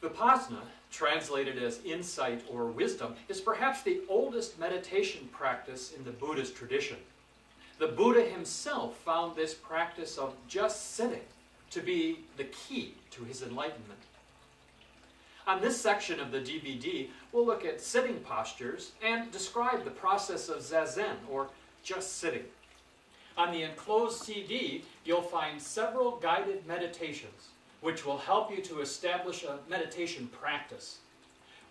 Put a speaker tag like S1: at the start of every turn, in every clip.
S1: Vipassana, translated as insight or wisdom, is perhaps the oldest meditation practice in the Buddhist tradition. The Buddha himself found this practice of just sitting to be the key to his enlightenment. On this section of the DVD, we'll look at sitting postures and describe the process of zazen, or just sitting. On the enclosed CD, you'll find several guided meditations, which will help you to establish a meditation practice.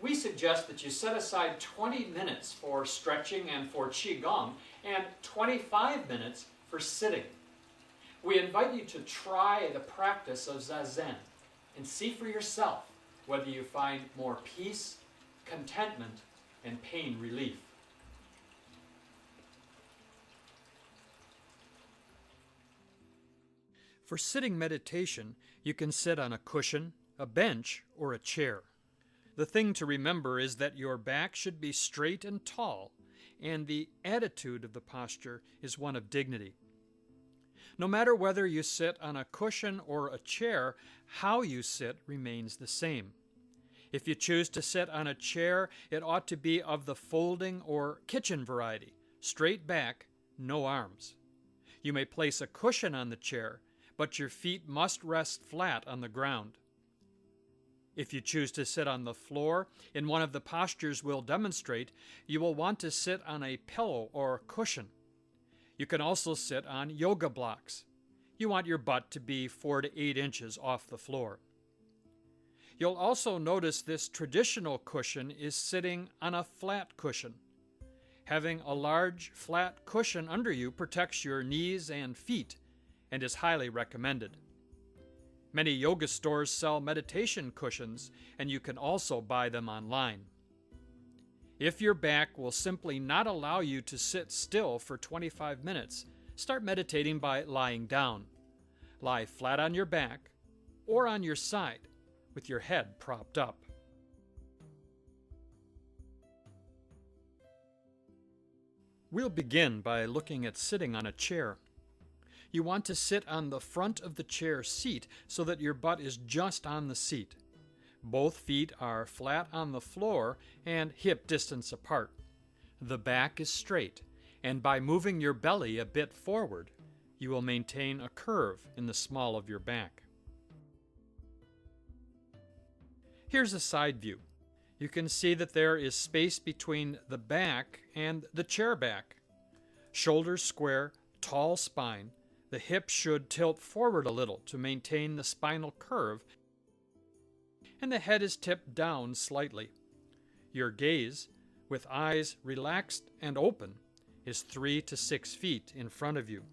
S1: We suggest that you set aside 20 minutes for stretching and for Qigong, and 25 minutes for sitting. We invite you to try the practice of zazen and see for yourself whether you find more peace, contentment, and pain relief. For sitting meditation, you can sit on a cushion, a bench, or a chair. The thing to remember is that your back should be straight and tall, and the attitude of the posture is one of dignity. No matter whether you sit on a cushion or a chair, how you sit remains the same. If you choose to sit on a chair, it ought to be of the folding or kitchen variety, straight back, no arms. You may place a cushion on the chair, but your feet must rest flat on the ground. If you choose to sit on the floor, in one of the postures we'll demonstrate, you will want to sit on a pillow or cushion. You can also sit on yoga blocks. You want your butt to be 4 to 8 inches off the floor. You'll also notice this traditional cushion is sitting on a flat cushion. Having a large, flat cushion under you protects your knees and feet and is highly recommended. Many yoga stores sell meditation cushions, and you can also buy them online. If your back will simply not allow you to sit still for 25 minutes, start meditating by lying down. Lie flat on your back or on your side with your head propped up. We'll begin by looking at sitting on a chair. You want to sit on the front of the chair seat so that your butt is just on the seat. Both feet are flat on the floor and hip distance apart. The back is straight, and by moving your belly a bit forward, you will maintain a curve in the small of your back. Here's a side view. You can see that there is space between the back and the chair back. Shoulders square, tall spine. The hips should tilt forward a little to maintain the spinal curve, and the head is tipped down slightly. Your gaze, with eyes relaxed and open, is 3 to 6 feet in front of you.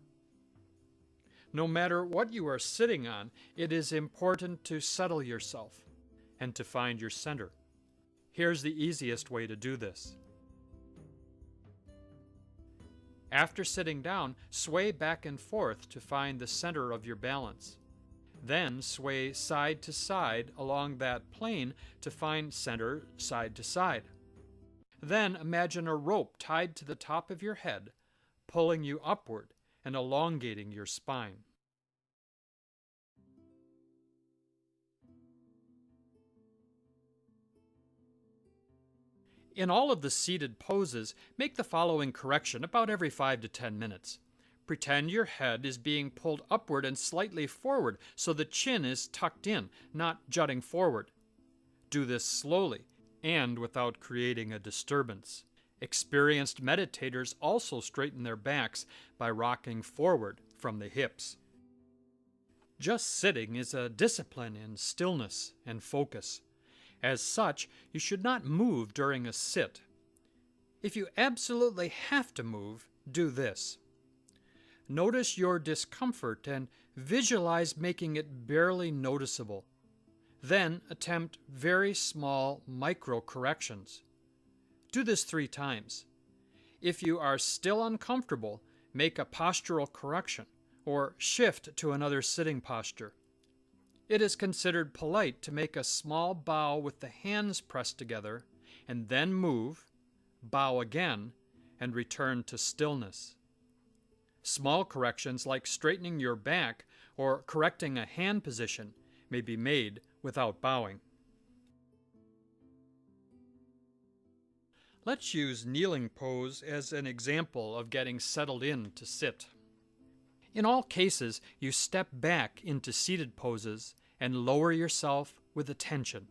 S1: No matter what you are sitting on, it is important to settle yourself and to find your center. Here's the easiest way to do this. After sitting down, sway back and forth to find the center of your balance. Then sway side to side along that plane to find center side to side. Then imagine a rope tied to the top of your head, pulling you upward and elongating your spine. In all of the seated poses, make the following correction about every 5 to 10 minutes. Pretend your head is being pulled upward and slightly forward so the chin is tucked in, not jutting forward. Do this slowly and without creating a disturbance. Experienced meditators also straighten their backs by rocking forward from the hips. Just sitting is a discipline in stillness and focus. As such, you should not move during a sit. If you absolutely have to move, do this. Notice your discomfort and visualize making it barely noticeable. Then attempt very small micro-corrections. Do this 3 times. If you are still uncomfortable, make a postural correction or shift to another sitting posture. It is considered polite to make a small bow with the hands pressed together and then move, bow again, and return to stillness. Small corrections like straightening your back or correcting a hand position may be made without bowing. Let's use kneeling pose as an example of getting settled in to sit. In all cases, you step back into seated poses and lower yourself with attention.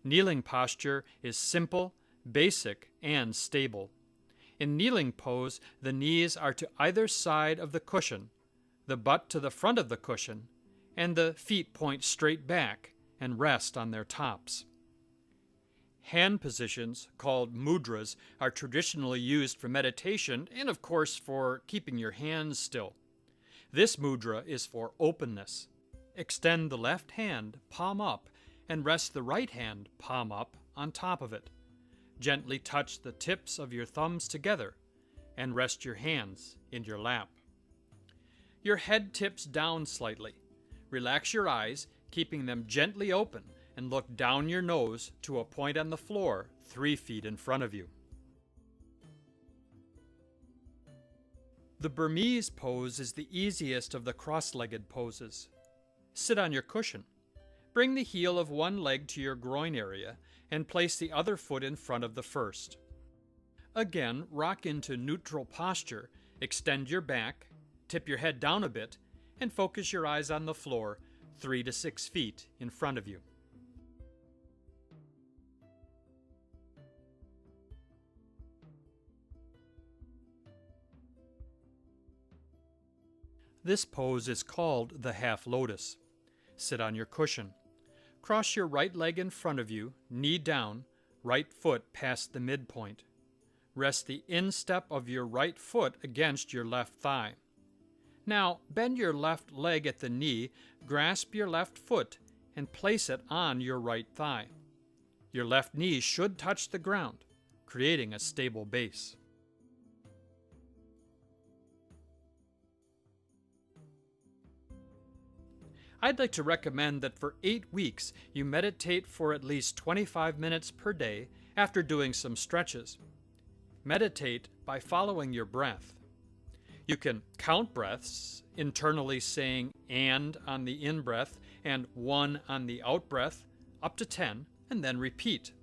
S1: Kneeling posture is simple, basic, and stable. In kneeling pose, the knees are to either side of the cushion, the butt to the front of the cushion, and the feet point straight back and rest on their tops. Hand positions, called mudras, are traditionally used for meditation and, of course, for keeping your hands still. This mudra is for openness. Extend the left hand, palm up, and rest the right hand, palm up, on top of it. Gently touch the tips of your thumbs together and rest your hands in your lap. Your head tips down slightly. Relax your eyes, keeping them gently open, and look down your nose to a point on the floor 3 feet in front of you. The Burmese pose is the easiest of the cross-legged poses. Sit on your cushion. Bring the heel of one leg to your groin area and place the other foot in front of the first. Again, rock into neutral posture, extend your back, tip your head down a bit, and focus your eyes on the floor 3 to 6 feet in front of you. This pose is called the half lotus. Sit on your cushion. Cross your right leg in front of you, knee down, right foot past the midpoint. Rest the instep of your right foot against your left thigh. Now, bend your left leg at the knee, grasp your left foot, and place it on your right thigh. Your left knee should touch the ground, creating a stable base. I'd like to recommend that for 8 weeks you meditate for at least 25 minutes per day after doing some stretches. Meditate by following your breath. You can count breaths, internally saying "and" on the in-breath and "one" on the out-breath, up to 10, and then repeat.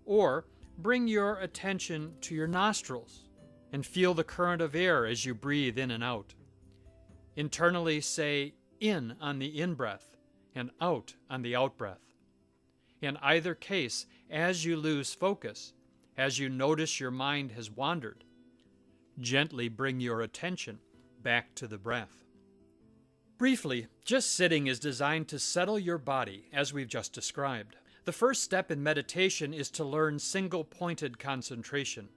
S1: Or bring your attention to your nostrils and feel the current of air as you breathe in and out. Internally say "in" on the in-breath and "out" on the out-breath. In either case, as you lose focus, as you notice your mind has wandered, gently bring your attention back to the breath. Briefly, just sitting is designed to settle your body, as we've just described. The first step in meditation is to learn single-pointed concentration.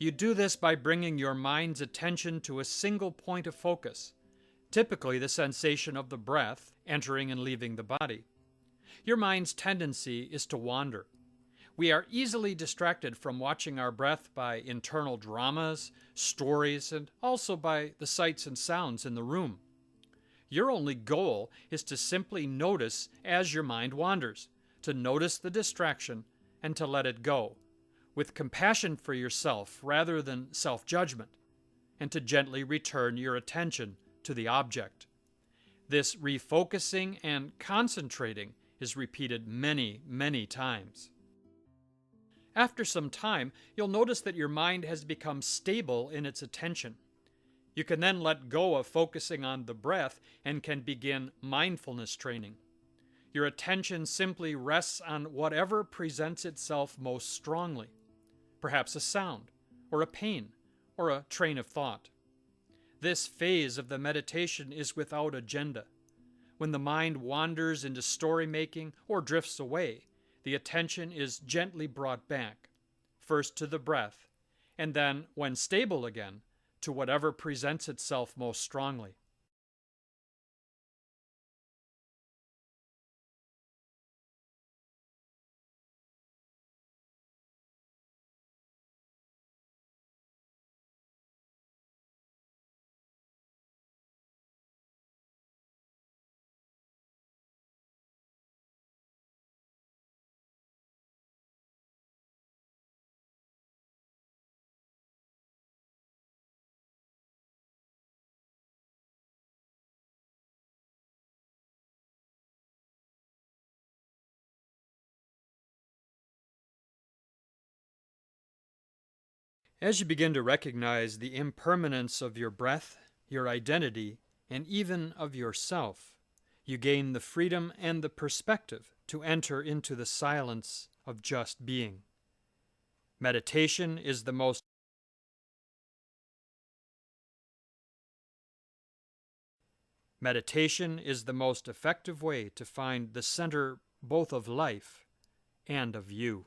S1: You do this by bringing your mind's attention to a single point of focus, typically the sensation of the breath entering and leaving the body. Your mind's tendency is to wander. We are easily distracted from watching our breath by internal dramas, stories, and also by the sights and sounds in the room. Your only goal is to simply notice as your mind wanders, to notice the distraction and to let it go, with compassion for yourself rather than self-judgment, and to gently return your attention to the object. This refocusing and concentrating is repeated many, many times. After some time, you'll notice that your mind has become stable in its attention. You can then let go of focusing on the breath and can begin mindfulness training. Your attention simply rests on whatever presents itself most strongly, perhaps a sound, or a pain, or a train of thought. This phase of the meditation is without agenda. When the mind wanders into story-making or drifts away, the attention is gently brought back, first to the breath, and then, when stable again, to whatever presents itself most strongly. As you begin to recognize the impermanence of your breath, your identity, and even of yourself, you gain the freedom and the perspective to enter into the silence of just being. Meditation is the most effective way to find the center both of life and of you.